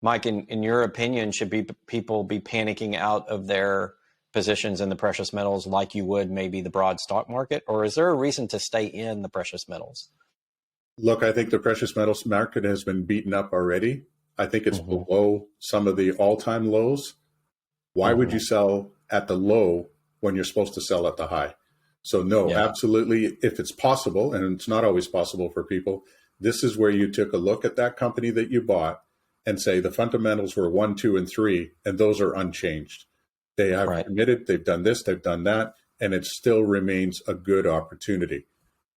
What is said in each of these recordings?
Mike, in your opinion, should people be panicking out of their positions in the precious metals like you would maybe the broad stock market? Or is there a reason to stay in the precious metals? Look, I think the precious metals market has been beaten up already. I think it's below some of the all-time lows. Why would you sell at the low when you're supposed to sell at the high? So no, absolutely. If it's possible, and it's not always possible for people, this is where you took a look at that company that you bought and say the fundamentals were 1, 2, and 3, and those are unchanged. They have committed, they've done this, they've done that, and it still remains a good opportunity.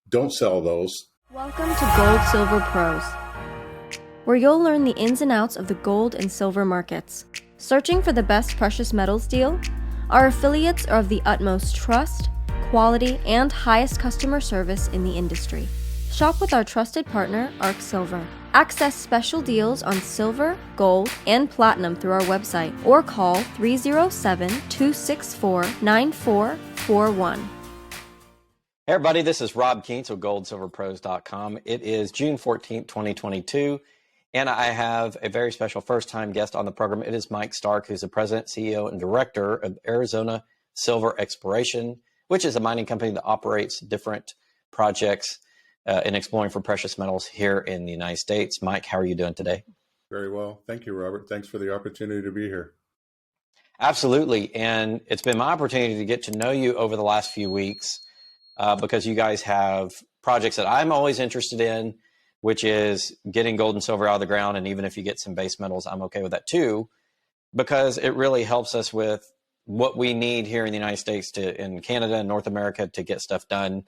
Don't sell those. Welcome to Gold Silver Pros, where you'll learn the ins and outs of the gold and silver markets. Searching for the best precious metals deal? Our affiliates are of the utmost trust, quality, and highest customer service in the industry. Shop with our trusted partner, �ヲ𝙁. Access special deals on silver, gold, and platinum through our website or call 307-264-9441. Hey everybody, this is Rob Kientz of goldsilverpros.com. It is June 14th, 2022, and I have a very special first-time guest on the program. It is Mike Stark, who's the president, CEO, and director of Arizona Silver Exploration, which is a mining company that operates different projects in exploring for precious metals here in the United States. Mike, how are you doing today? Very well. Thank you, Robert. Thanks for the opportunity to be here. Absolutely. And it's been my opportunity to get to know you over the last few weeks because you guys have projects that I'm always interested in, which is getting gold and silver out of the ground. And even if you get some base metals, I'm okay with that too, because it really helps us with what we need here in the United States, in Canada and North America, to get stuff done.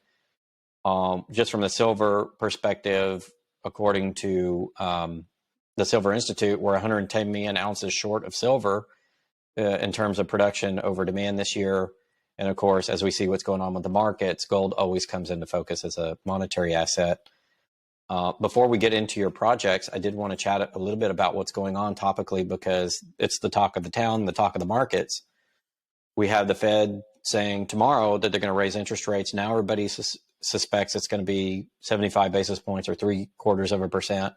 Just from the silver perspective, according to the Silver Institute, we're 110 million ounces short of silver in terms of production over demand this year. And of course, as we see what's going on with the markets, gold always comes into focus as a monetary asset. Before we get into your projects, I did want to chat a little bit about what's going on topically, because it's the talk of the town, the talk of the markets. We have the Fed saying tomorrow that they're going to raise interest rates. Now everybody suspects it's going to be 75 basis points or 0.75%.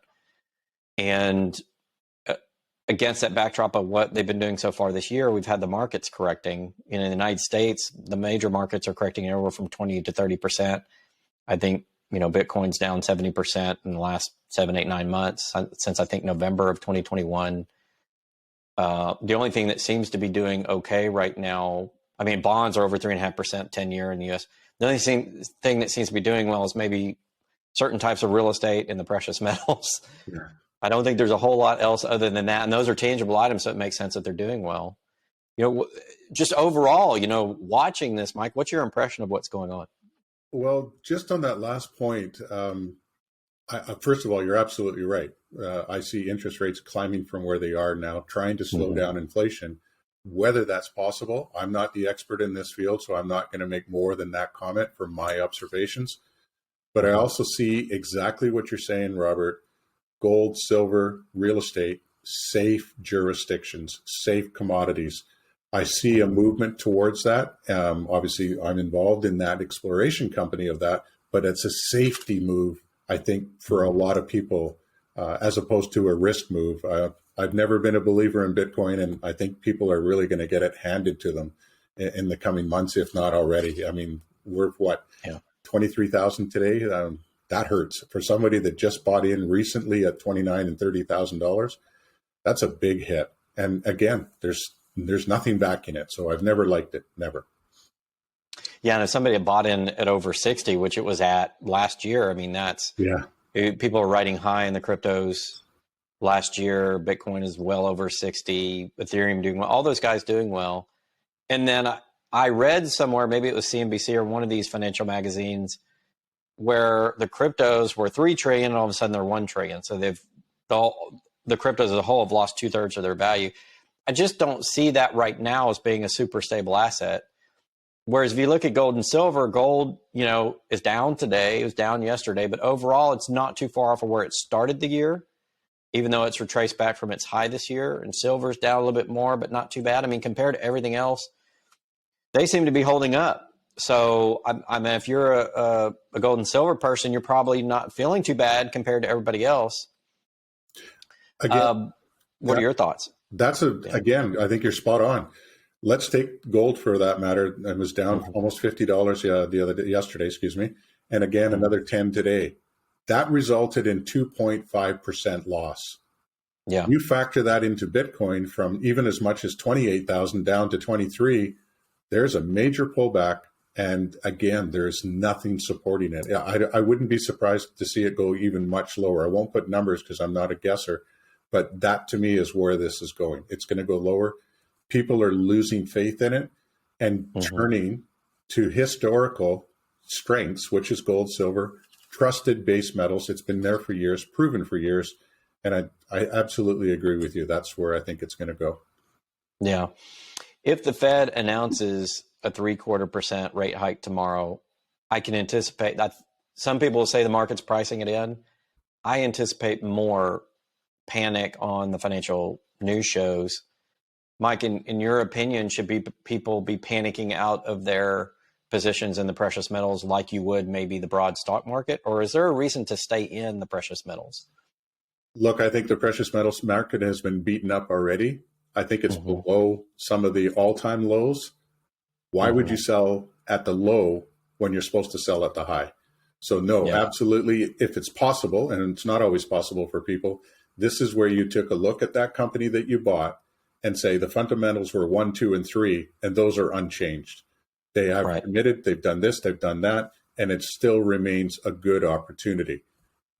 And against that backdrop of what they've been doing so far this year, we've had the markets correcting. In the United States, the major markets are correcting anywhere from 20 to 30%. I think, Bitcoin's down 70% in the last 7, 8, 9 months since I think November of 2021. The only thing that seems to be doing okay right now, bonds are over 3.5% 10-year in the U.S. The only thing that seems to be doing well is maybe certain types of real estate and the precious metals. Yeah. I don't think there's a whole lot else other than that. And those are tangible items, so it makes sense that they're doing well. Just overall, watching this, Mike, what's your impression of what's going on? Well, just on that last point, first of all, you're absolutely right. I see interest rates climbing from where they are now, trying to slow down inflation. Whether that's possible, I'm not the expert in this field, so I'm not going to make more than that comment from my observations. But I also see exactly what you're saying, Robert. Gold, silver, real estate, safe jurisdictions, safe commodities. I see a movement towards that. Obviously, I'm involved in that exploration company of that, but it's a safety move, I think, for a lot of people, as opposed to a risk move. I've never been a believer in Bitcoin, and I think people are really going to get it handed to them in the coming months, if not already. We're 23,000 today. That hurts for somebody that just bought in recently at $29,000 and $30,000. That's a big hit. And again, there's nothing backing it. So I've never liked it. Never. Yeah. And if somebody had bought in at over 60, which it was at last year, people are riding high in the cryptos last year. Bitcoin is well over 60, Ethereum doing well, all those guys doing well. And then I read somewhere, maybe it was CNBC or one of these financial magazines, where the cryptos were 3 trillion and all of a sudden they're 1 trillion. So the cryptos as a whole have lost 2/3 of their value. I just don't see that right now as being a super stable asset. Whereas if you look at gold and silver, gold, is down today. It was down yesterday, but overall it's not too far off of where it started the year, even though it's retraced back from its high this year. And silver's down a little bit more, but not too bad. Compared to everything else, they seem to be holding up. So if you're a gold and silver person, you're probably not feeling too bad compared to everybody else. Again, What are your thoughts? Again, I think you're spot on. Let's take gold for that matter. It was down almost $50 yesterday, excuse me. And again, another 10 today. That resulted in 2.5% loss. Yeah. You factor that into Bitcoin from even as much as 28,000 down to 23, there's a major pullback. And again, there's nothing supporting it. I wouldn't be surprised to see it go even much lower. I won't put numbers because I'm not a guesser, but that to me is where this is going. It's going to go lower. People are losing faith in it and turning to historical strengths, which is gold, silver, trusted base metals. It's been there for years, proven for years. And I absolutely agree with you. That's where I think it's going to go. Yeah. If the Fed announces a 0.75% rate hike tomorrow, I can anticipate that some people will say the market's pricing it in. I anticipate more panic on the financial news shows. Mike, in your opinion, should people be panicking out of their positions in the precious metals like you would maybe the broad stock market? Or is there a reason to stay in the precious metals? Look, I think the precious metals market has been beaten up already. I think it's below some of the all-time lows. Why would you sell at the low when you're supposed to sell at the high? So no, absolutely. If it's possible, and it's not always possible for people, this is where you took a look at that company that you bought and say the fundamentals were 1, 2, and 3, and those are unchanged. They have committed, they've done this, they've done that, and it still remains a good opportunity.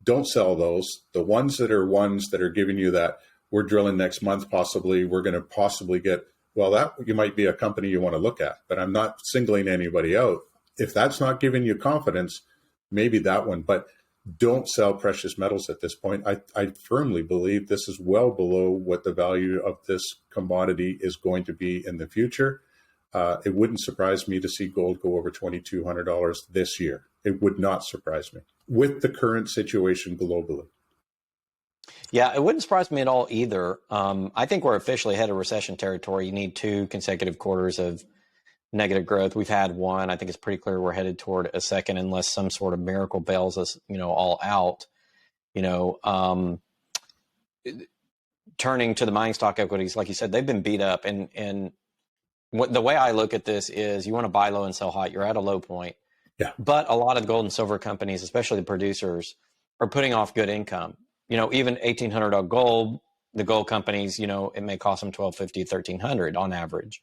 Don't sell those. The ones that are giving you that, we're drilling next month, possibly, we're going to possibly get, well, that you might be a company you want to look at, but I'm not singling anybody out. If that's not giving you confidence, maybe that one, but don't sell precious metals at this point. I firmly believe this is well below what the value of this commodity is going to be in the future. It wouldn't surprise me to see gold go over $2,200 this year. It would not surprise me with the current situation globally. Yeah, it wouldn't surprise me at all either. I think we're officially headed recession territory. You need 2 consecutive quarters of negative growth. We've had one. I think it's pretty clear we're headed toward a second, unless some sort of miracle bails us, all out. Turning to the mining stock equities, like you said, they've been beat up. And the way I look at this is, you want to buy low and sell high. You're at a low point. Yeah. But a lot of the gold and silver companies, especially the producers, are putting off good income. Even $1,800 gold, the gold companies, it may cost them $1,250, $1,300 on average.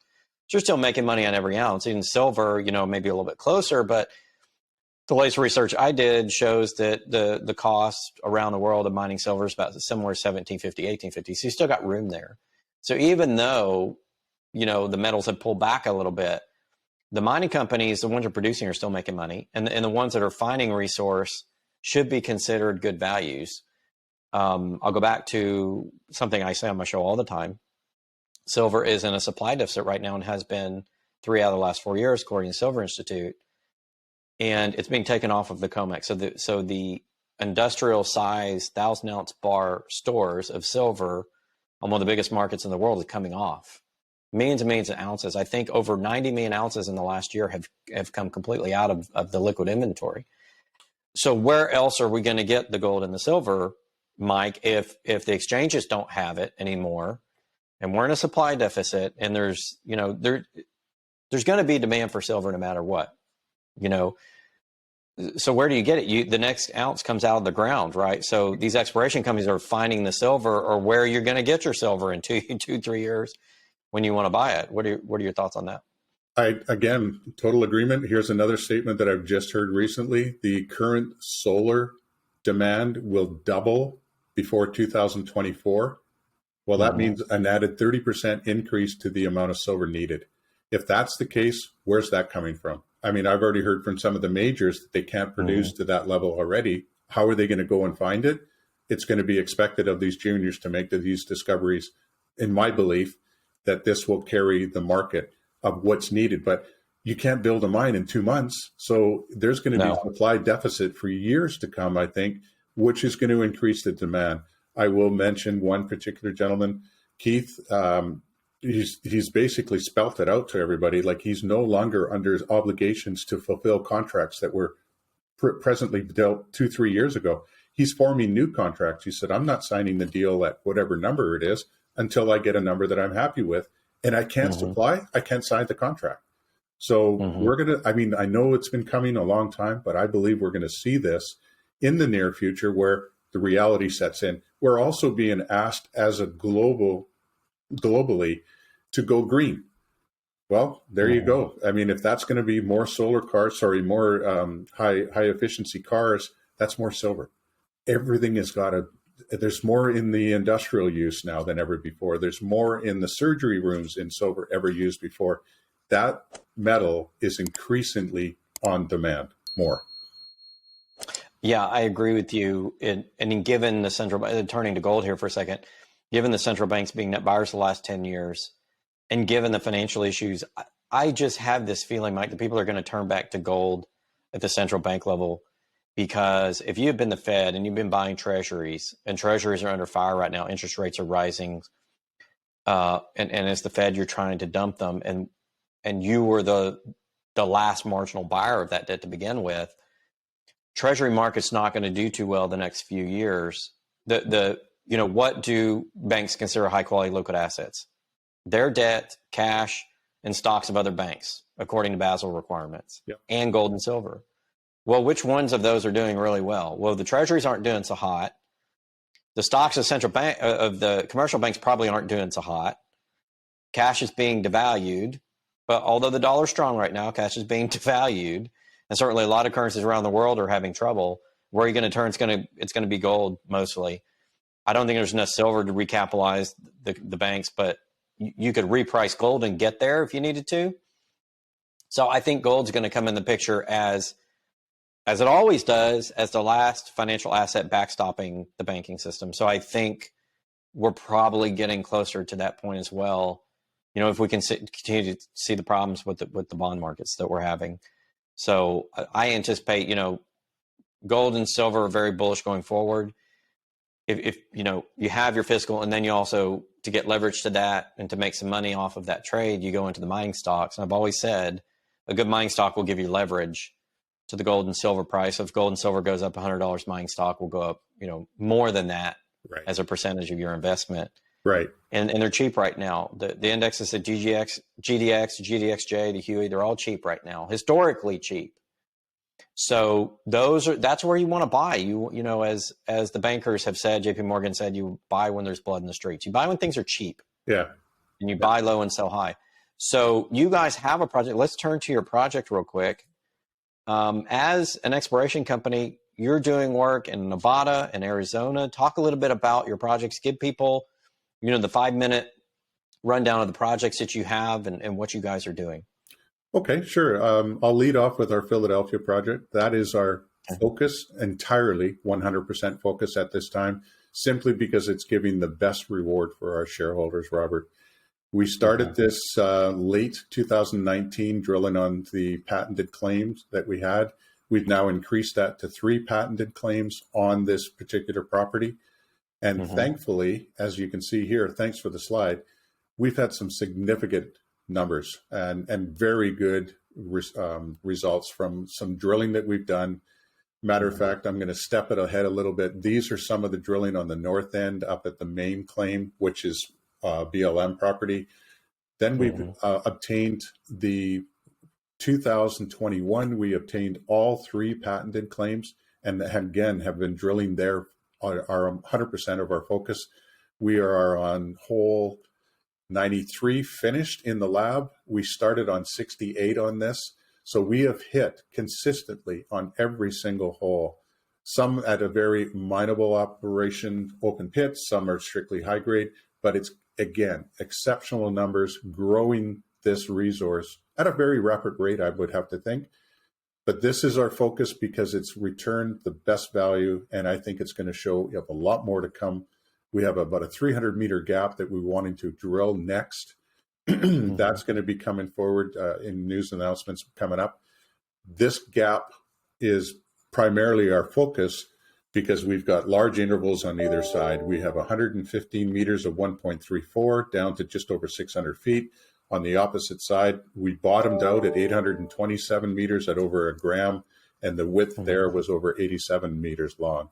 So you're still making money on every ounce. Even silver, maybe a little bit closer, but the latest research I did shows that the cost around the world of mining silver is about somewhere $1,750, $1,850. So you still got room there. So even though, the metals have pulled back a little bit, the mining companies, the ones that are producing, are still making money. And the ones that are finding resource should be considered good values. I'll go back to something I say on my show all the time. Silver is in a supply deficit right now and has been 3 out of the last 4 years, according to Silver Institute. And it's being taken off of the COMEX. So the industrial size 1,000-ounce bar stores of silver on one of the biggest markets in the world is coming off. Millions and millions of ounces. I think over 90 million ounces in the last year have come completely out of the liquid inventory. So where else are we going to get the gold and the silver, Mike, if the exchanges don't have it anymore, and we're in a supply deficit, and there's going to be demand for silver no matter what, So where do you get it? The next ounce comes out of the ground, right? So these exploration companies are finding the silver, or where you're going to get your silver in 2-3 years when you want to buy it. What are your thoughts on that? Again, total agreement. Here's another statement that I've just heard recently. The current solar demand will double before 2024. Well, that means an added 30% increase to the amount of silver needed. If that's the case, where's that coming from? I mean, I've already heard from some of the majors that they can't produce to that level already. How are they going to go and find it? It's going to be expected of these juniors to make these discoveries, in my belief, that this will carry the market of what's needed. But you can't build a mine in 2 months. So there's going to be a supply deficit for years to come, I think, which is going to increase the demand. I will mention one particular gentleman, Keith. He's basically spelt it out to everybody. Like, he's no longer under obligations to fulfill contracts that were presently dealt 2-3 years ago. He's forming new contracts. He said, I'm not signing the deal at whatever number it is. until I get a number that I'm happy with. And I can't supply, I can't sign the contract. So we're going to, I mean, I know it's been coming a long time, but I believe we're going to see this in the near future where the reality sets in. We're also being asked as a globally to go green. Well, there you go. I mean, if that's going to be more solar cars, more high efficiency cars, that's more silver. Everything has got to, there's more in the industrial use now than ever before. There's more in the surgery rooms in silver ever used before. That metal is increasingly on demand more. Yeah, I agree with you. And given the central, turning to gold here for a second, given the central banks being net buyers the last 10 years, and given the financial issues, I just have this feeling, Mike, that people are going to turn back to gold at the central bank level. Because if you've been the Fed and you've been buying treasuries, and treasuries are under fire right now, interest rates are rising, and as the Fed, you're trying to dump them, and you were the last marginal buyer of that debt to begin with, treasury market's not going to do too well the next few years. What do banks consider high quality liquid assets? Their debt, cash, and stocks of other banks, according to Basel requirements, and gold and silver. Well, which ones of those are doing really well? Well, the treasuries aren't doing so hot. The stocks of central bank of the commercial banks probably aren't doing so hot. Cash is being devalued, but although the dollar's strong right now, cash is being devalued, and certainly a lot of currencies around the world are having trouble. Where are you going to turn? It's going to be gold mostly. I don't think there's enough silver to recapitalize the banks, but you could reprice gold and get there if you needed to. So I think gold's going to come in the picture as it always does, as the last financial asset backstopping the banking system. So I think we're probably getting closer to that point as well. If we can continue to see the problems with the bond markets that we're having. So I anticipate, gold and silver are very bullish going forward. If you have your fiscal, and then you also, to get leverage to that and to make some money off of that trade, you go into the mining stocks. And I've always said a good mining stock will give you leverage to the gold and silver price. If gold and silver goes up $100, mining stock will go up, more than that as a percentage of your investment. Right. And they're cheap right now. The indexes at GDX, GDXJ, the Huey, they're all cheap right now, historically cheap. So that's where you want to buy. As the bankers have said, JP Morgan said, you buy when there's blood in the streets. You buy when things are cheap. Yeah. And you buy low and sell high. So you guys have a project. Let's turn to your project real quick. As an exploration company, you're doing work in Nevada and Arizona. Talk a little bit about your projects. Give people, the 5-minute rundown of the projects that you have and what you guys are doing. Okay, sure. I'll lead off with our Philadelphia project. That is our focus, entirely 100% focus at this time, simply because it's giving the best reward for our shareholders, Robert. We started this late 2019, drilling on the patented claims that we had. We've now increased that to 3 patented claims on this particular property. And thankfully, as you can see here, thanks for the slide, we've had some significant numbers and very good results from some drilling that we've done. Matter of fact, I'm going to step it ahead a little bit. These are some of the drilling on the north end up at the main claim, which is BLM property. Then we've obtained the 2021, we obtained all 3 patented claims, and again have been drilling there. Are 100% of our focus. We are on hole 93 finished in the lab. We started on 68 on this. So we have hit consistently on every single hole. Some at a very mineable operation, open pits, some are strictly high grade, but it's, again, exceptional numbers, growing this resource at a very rapid rate, I would have to think. But this is our focus because it's returned the best value, and I think it's going to show you have a lot more to come. We have about a 300-meter gap that we're wanting to drill next. That's going to be coming forward in news announcements coming up. This gap is primarily our focus because we've got large intervals on either side. We have 115 meters of 1.34 down to just over 600 feet. On the opposite side, we bottomed out at 827 meters at over a gram, and the width there was over 87 meters long.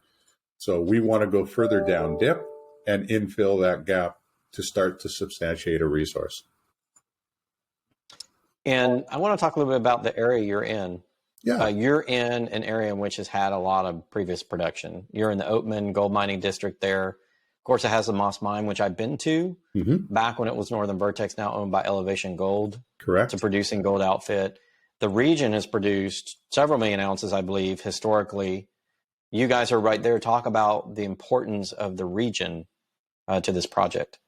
So we want to go further down dip and infill that gap to start to substantiate a resource. And I want to talk a little bit about the area you're in. Yeah. You're in an area in which has had a lot of previous production. You're in the 𝙂𝙊𝙇𝙿 gold mining district there. Of course, it has the Moss Mine, which I've been to back when it was Northern Vertex, now owned by Elevation Gold. Correct. It's a producing gold outfit. The region has produced several million ounces, I believe, historically. You guys are right there. Talk about the importance of the region to this project.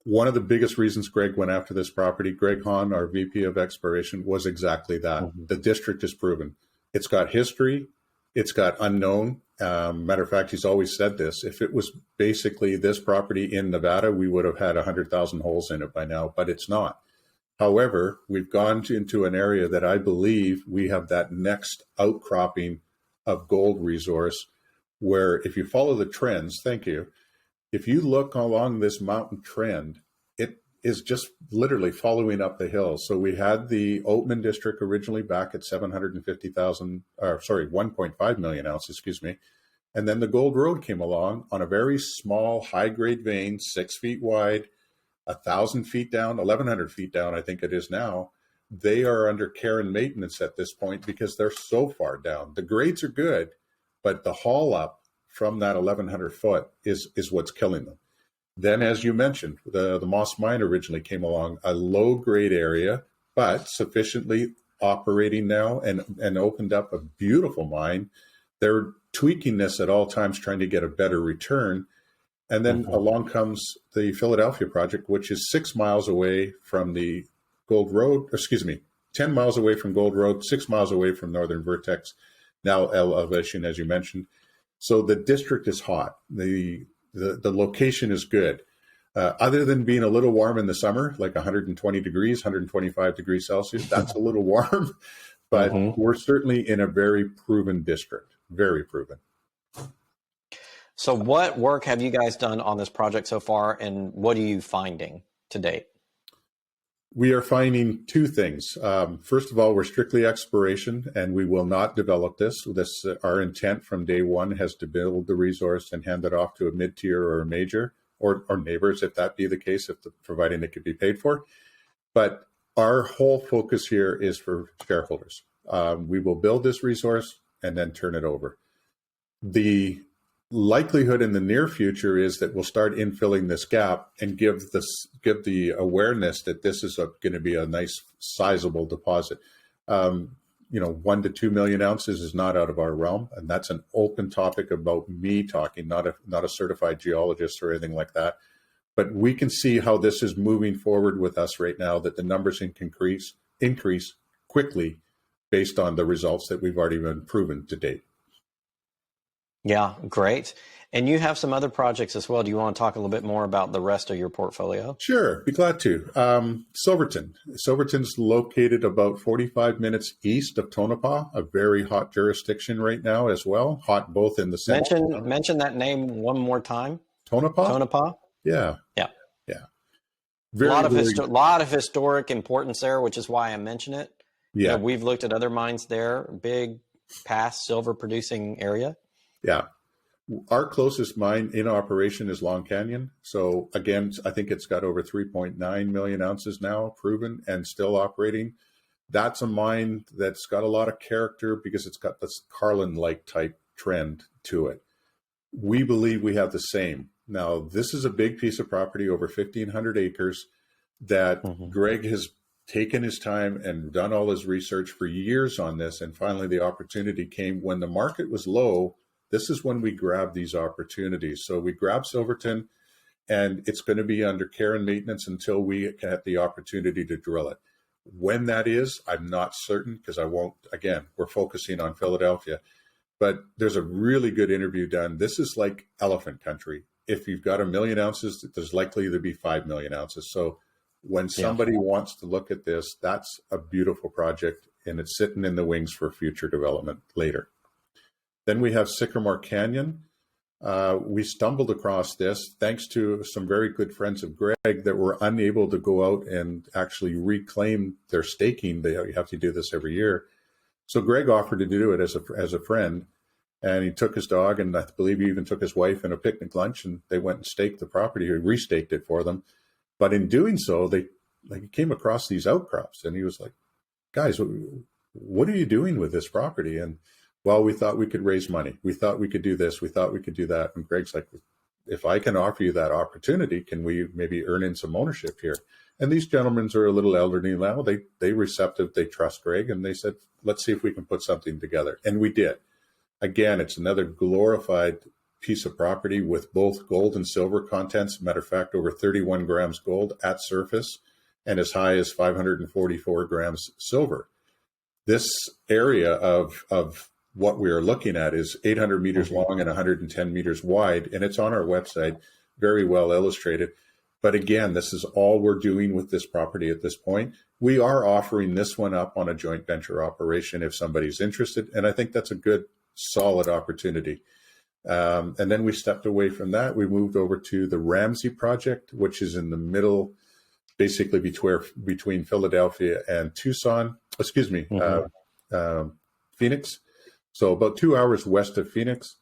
One of the biggest reasons Greg went after this property, Greg Hahn, our VP of Exploration, was exactly that. The district is proven. It's got history. It's got unknown. Matter of fact, he's always said this. If it was basically this property in Nevada, we would have had 100,000 holes in it by now, but it's not. However, we've gone into an area that I believe we have that next outcropping of gold resource where if you follow the trends, thank you, if you look along this mountain trend, it is just literally following up the hill. So we had the 𝙂𝙂𝙇 district originally back at 1.5 million ounces, excuse me. And then the Gold Road came along on a very small, high-grade vein, 6 feet wide, 1,000 feet down, 1,100 feet down, I think it is now. They are under care and maintenance at this point because they're so far down. The grades are good, but the haul up from that 1,100 foot is what's killing them. Then, as you mentioned, the Moss Mine originally came along, a low-grade area, but sufficiently operating now and opened up a beautiful mine. They're tweaking this at all times, trying to get a better return. And then along comes the Philadelphia project, which is 6 miles away from the Gold Road, 10 miles away from Gold Road, 6 miles away from Northern Vertex, now Elevation, as you mentioned. So the district is hot. The location is good. Other than being a little warm in the summer, like 120 degrees, 125 degrees Celsius, that's a little warm, but we're certainly in a very proven district, very proven. So what work have you guys done on this project so far, and what are you finding to date? We are finding two things. First of all, we're strictly exploration, and we will not develop this. Our intent from day one has to build the resource and hand it off to a mid-tier or a major, or neighbors, if that be the case, providing it could be paid for. But our whole focus here is for shareholders. We will build this resource and then turn it over. The likelihood in the near future is that we'll start infilling this gap and give the awareness that this is going to be a nice sizable deposit. 1 to 2 million ounces is not out of our realm, and that's an open topic about me talking, not a certified geologist or anything like that. But we can see how this is moving forward with us right now, that the numbers can increase quickly based on the results that we've already been proven to date. Yeah, great. And you have some other projects as well. Do you want to talk a little bit more about the rest of your portfolio? Sure, be glad to. Silverton. Silverton's located about 45 minutes east of Tonopah, a very hot jurisdiction right now as well. Hot both in the central. Mention that name one more time. Tonopah? Tonopah? Yeah. Yeah. Yeah. A lot of historic importance there, which is why I mention it. Yeah. We've looked at other mines there, big past silver producing area. Yeah. Our closest mine in operation is Long Canyon. So again, I think it's got over 3.9 million ounces now proven and still operating. That's a mine that's got a lot of character because it's got this Carlin-like type trend to it. We believe we have the same. Now, this is a big piece of property, over 1,500 acres, that Greg has taken his time and done all his research for years on this. And finally, the opportunity came when the market was low. This is when we grab these opportunities. So we grab Silverton, and it's going to be under care and maintenance until we get the opportunity to drill it. When that is, I'm not certain because we're focusing on Philadelphia. But there's a really good interview done. This is like elephant country. If you've got 1 million ounces, there's likely to be 5 million ounces. So when somebody wants to look at this, that's a beautiful project, and it's sitting in the wings for future development later. Then we have Sycamore Canyon. We stumbled across this thanks to some very good friends of Greg that were unable to go out and actually reclaim their staking. They have to do this every year. So Greg offered to do it as a friend, and he took his dog, and I believe he even took his wife and a picnic lunch, and they went and staked the property, or restaked it for them. But in doing so, he came across these outcrops, and he was like, guys, what are you doing with this property? And well, we thought we could raise money. We thought we could do this. We thought we could do that. And Greg's like, if I can offer you that opportunity, can we maybe earn in some ownership here? And these gentlemen are a little elderly now. They receptive. They trust Greg, and they said, let's see if we can put something together. And we did. Again, it's another glorified piece of property with both gold and silver contents. Matter of fact, over 31 grams gold at surface and as high as 544 grams silver. This area of what we are looking at is 800 meters long and 110 meters wide, and it's on our website, very well illustrated. But again, this is all we're doing with this property at this point. We are offering this one up on a joint venture operation if somebody's interested, and I think that's a good, solid opportunity. And then we stepped away from that. We moved over to the Ramsey project, which is in the middle, basically between Philadelphia and Tucson, Phoenix. So about 2 hours west of Phoenix.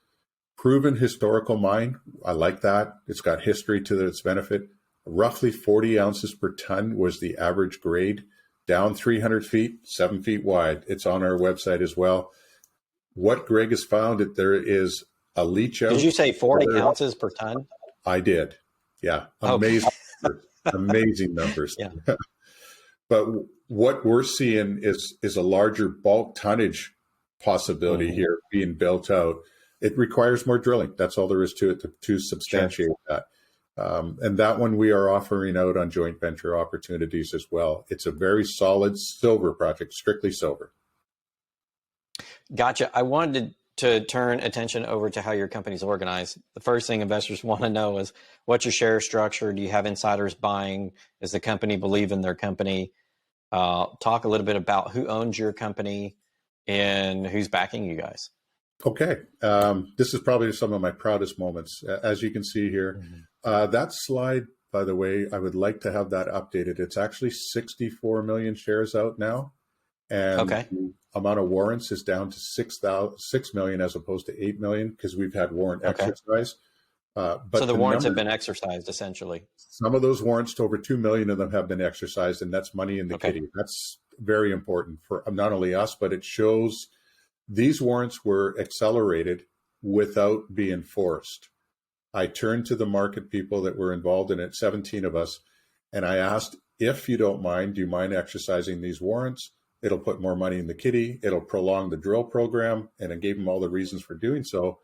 Proven historical mine. I like that. It's got history to its benefit. Roughly 40 ounces per ton was the average grade, down 300 feet, 7 feet wide. It's on our website as well. What Greg has found, that there is a leach out. Did you say 40 ounces per ton? I did. Yeah. Amazing. Amazing numbers. Yeah. But what we're seeing is a larger bulk tonnage possibility here being built out. It requires more drilling. That's all there is to it to substantiate that. And that one we are offering out on joint venture opportunities as well. It's a very solid silver project, strictly silver. Gotcha. I wanted to turn attention over to how your company's organized. The first thing investors want to know is, what's your share structure? Do you have insiders buying? Does the company believe in their company? Talk a little bit about who owns your company and who's backing you guys. Okay. This is probably some of my proudest moments. As you can see here, that slide, by the way, I would like to have that updated. It's actually 64 million shares out now. And the amount of warrants is down to 6 million as opposed to 8 million because we've had warrant exercise. But so the warrants have been exercised, essentially. Some of those warrants, to over 2 million of them have been exercised, and that's money in the kitty. That's very important for not only us, but it shows these warrants were accelerated without being forced. I turned to the market people that were involved in it, 17 of us, and I asked, if you don't mind, do you mind exercising these warrants? It'll put more money in the kitty. It'll prolong the drill program. And I gave them all the reasons for doing so.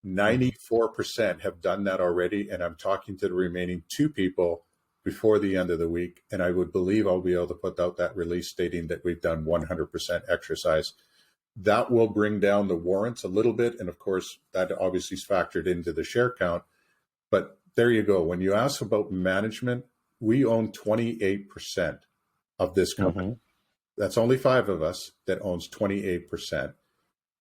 94% have done that already. And I'm talking to the remaining 2 people before the end of the week. And I would believe I'll be able to put out that release stating that we've done 100% exercise. That will bring down the warrants a little bit. And of course, that obviously is factored into the share count. But there you go. When you ask about management, we own 28% of this company. That's only 5 of us that owns 28%.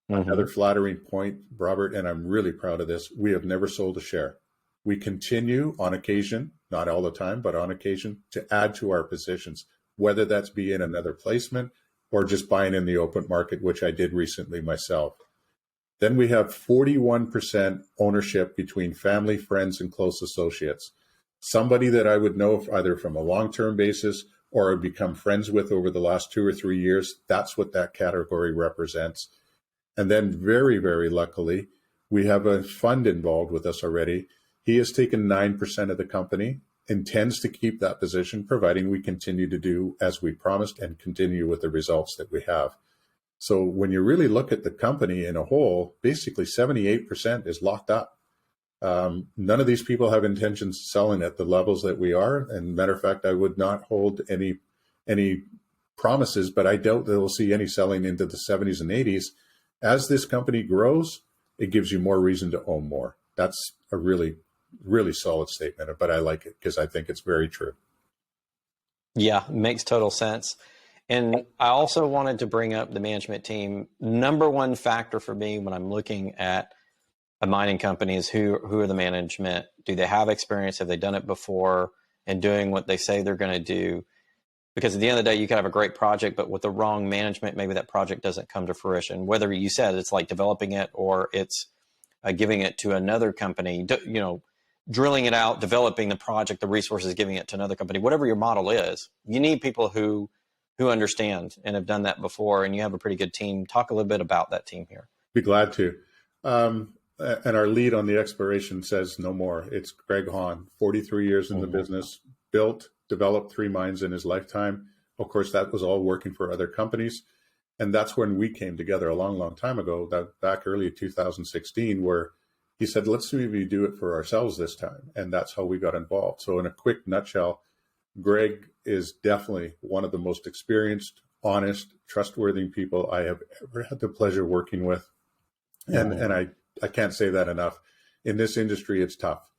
Another flattering point, Robert, and I'm really proud of this, we have never sold a share. We continue on occasion, not all the time, but on occasion, to add to our positions, whether that's be in another placement or just buying in the open market, which I did recently myself. Then we have 41% ownership between family, friends, and close associates. Somebody that I would know either from a long-term basis or have become friends with over the last 2 or 3 years. That's what that category represents. And then very, very luckily, we have a fund involved with us already. He has taken 9% of the company, intends to keep that position, providing we continue to do as we promised and continue with the results that we have. So when you really look at the company in a whole, basically 78% is locked up. None of these people have intentions of selling at the levels that we are. And matter of fact, I would not hold any promises, but I doubt that we'll see any selling into the 70s and 80s. As this company grows, it gives you more reason to own more. That's a really, really solid statement, but I like it because I think it's very true. Yeah, makes total sense. And I also wanted to bring up the management team. Number one factor for me when I'm looking at a mining company is who are the management? Do they have experience? Have they done it before and doing what they say they're going to do? Because at the end of the day, you can have a great project, but with the wrong management, maybe that project doesn't come to fruition. Whether you said it's like developing it or it's giving it to another company, drilling it out, developing the project, the resources, giving it to another company, whatever your model is, you need people who understand and have done that before, and you have a pretty good team. Talk a little bit about that team here. Be glad to. And our lead on the exploration says no more. It's Greg Hahn, 43 years in the business, built, developed 3 mines in his lifetime. Of course, that was all working for other companies. And that's when we came together a long, long time ago, back early 2016, where he said, let's maybe do it for ourselves this time. And that's how we got involved. So in a quick nutshell, Greg is definitely one of the most experienced, honest, trustworthy people I have ever had the pleasure working with. And I can't say that enough. In this industry, it's tough.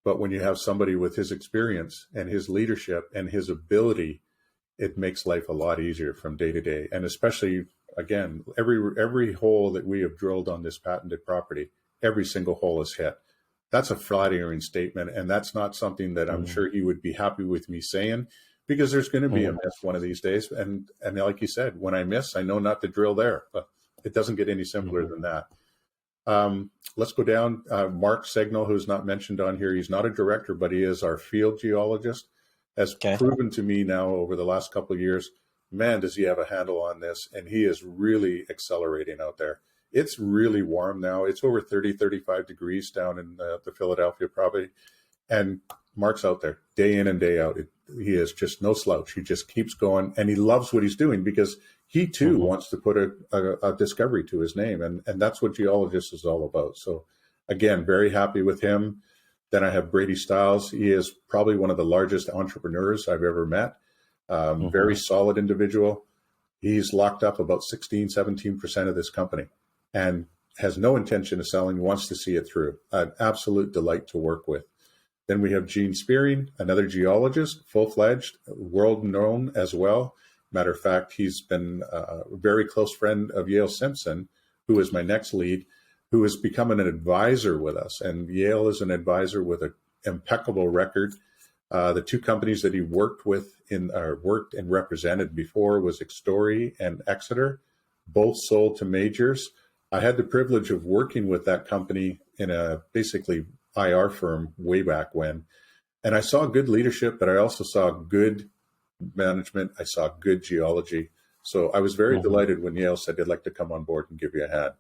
But when you have somebody with his experience and his leadership and his ability, it makes life a lot easier from day to day. And especially, again, every hole that we have drilled on this patented property, every single hole is hit. That's a flattering statement. And that's not something that I'm sure he would be happy with me saying, because there's going to be a miss one of these days. And like you said, when I miss, I know not to drill there. But it doesn't get any simpler than that. Let's go down. Mark Segnal, who's not mentioned on here, he's not a director, but he is our field geologist, has proven to me now over the last couple of years, man, does he have a handle on this. And he is really accelerating out there. It's really warm now. It's over 30, 35 degrees down in the Philadelphia property. And Mark's out there day in and day out. He is just no slouch. He just keeps going, and he loves what he's doing because he too wants to put a discovery to his name. And that's what geologist is all about. So again, very happy with him. Then I have Brady Stiles. He is probably one of the largest entrepreneurs I've ever met. Very solid individual. He's locked up about 16, 17% of this company and has no intention of selling, wants to see it through. An absolute delight to work with. Then we have Gene Spearing, another geologist, full-fledged, world-known as well. Matter of fact, he's been a very close friend of Yale Simpson, who is my next lead, who has become an advisor with us. And Yale is an advisor with an impeccable record. The 2 companies that he worked and represented before was Extory and Exeter, both sold to majors. I had the privilege of working with that company in a basically IR firm way back when. And I saw good leadership, but I also saw good management. I saw good geology. So I was very delighted when Yale said they'd like to come on board and give you a hand.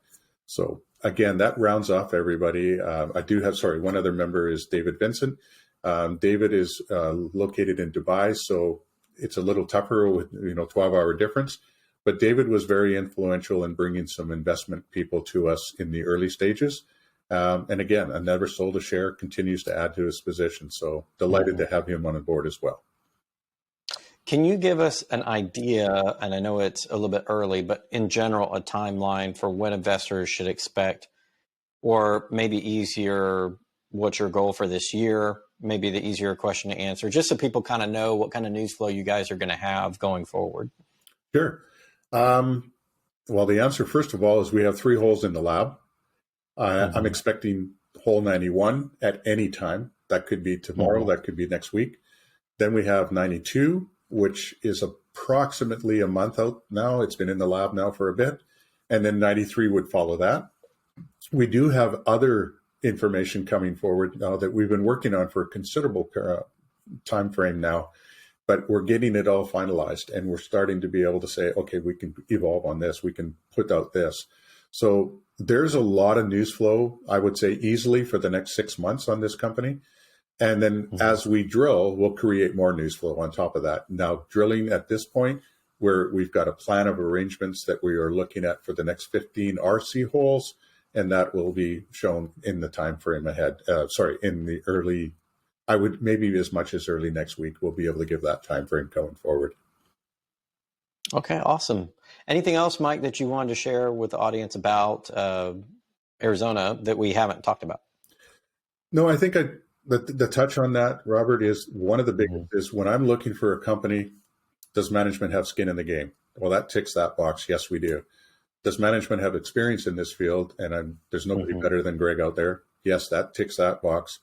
So again, that rounds off everybody. I do have, one other member is David Vincent. David is located in Dubai, so it's a little tougher with 12-hour difference. But David was very influential in bringing some investment people to us in the early stages. And again, I never sold a share, continues to add to his position. So delighted to have him on board as well. Can you give us an idea, and I know it's a little bit early, but in general, a timeline for when investors should expect, or maybe easier, what's your goal for this year? Maybe the easier question to answer, just so people kind of know what kind of news flow you guys are going to have going forward. Sure. Well, the answer, first of all, is we have 3 holes in the lab. I'm expecting hole 91 at any time. That could be tomorrow. That could be next week. Then we have 92, which is approximately a month out now. It's been in the lab now for a bit. And then 93 would follow that. We do have other information coming forward now that we've been working on for a considerable time frame now, but we're getting it all finalized, and we're starting to be able to say, okay, we can evolve on this. We can put out this. So there's a lot of news flow, I would say, easily for the next 6 months on this company. And then as we drill, we'll create more news flow on top of that. Now, drilling at this point, we've got a plan of arrangements that we are looking at for the next 15 RC holes, and that will be shown in the time frame ahead. In the early, I would maybe as much as early next week, we'll be able to give that time frame going forward. Okay, awesome. Anything else, Mike, that you wanted to share with the audience about Arizona that we haven't talked about? No, I think the touch on that, Robert, is one of the biggest is when I'm looking for a company, does management have skin in the game? Well, that ticks that box. Yes, we do. Does management have experience in this field? And there's nobody better than Greg out there. Yes, that ticks that box.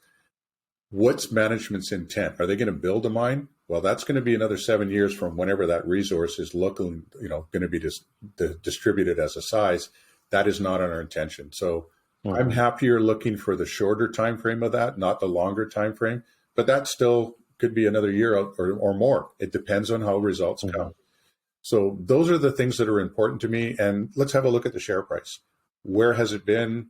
What's management's intent? Are they going to build a mine? Well, that's going to be another 7 years from whenever that resource is going to be distributed as a size. That is not our intention. So I'm happier looking for the shorter time frame of that, not the longer time frame. But that still could be another year or more. It depends on how results come. So those are the things that are important to me. And let's have a look at the share price. Where has it been?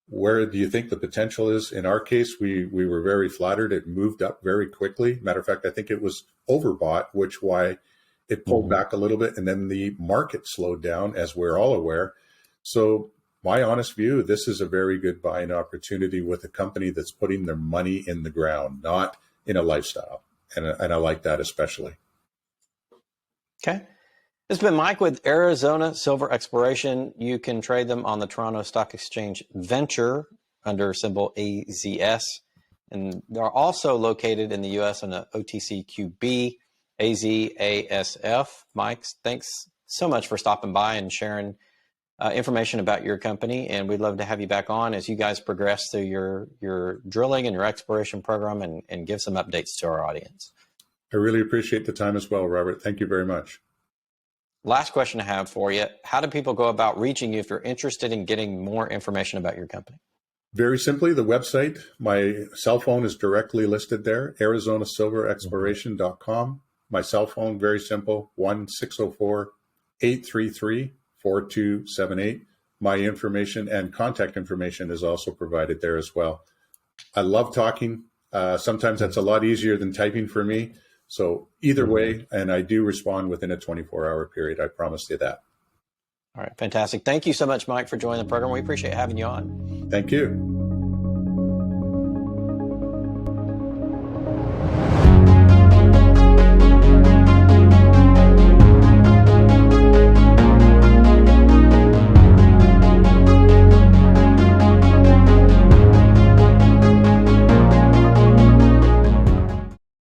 Where do you think the potential is? In our case, we were very flattered. It moved up very quickly. Matter of fact, I think it was overbought, which why it pulled back a little bit. And then the market slowed down, as we're all aware. So my honest view, this is a very good buying opportunity with a company that's putting their money in the ground, not in a lifestyle. And I like that especially. Okay. This has been Mike with Arizona Silver Exploration. You can trade them on the Toronto Stock Exchange Venture under symbol AZS. And they're also located in the U.S. on the OTCQB, AZASF. Mike, thanks so much for stopping by and sharing information about your company. And we'd love to have you back on as you guys progress through your drilling and your exploration program and give some updates to our audience. I really appreciate the time as well, Robert. Thank you very much. Last question I have for you. How do people go about reaching you if you're interested in getting more information about your company? Very simply, the website. My cell phone is directly listed there, ArizonaSilverExploration.com. My cell phone, very simple, 1-604-833-4278. My information and contact information is also provided there as well. I love talking. Sometimes that's a lot easier than typing for me. So either way, and I do respond within a 24-hour period. I promise you that. All right, fantastic. Thank you so much, Mike, for joining the program. We appreciate having you on. Thank you.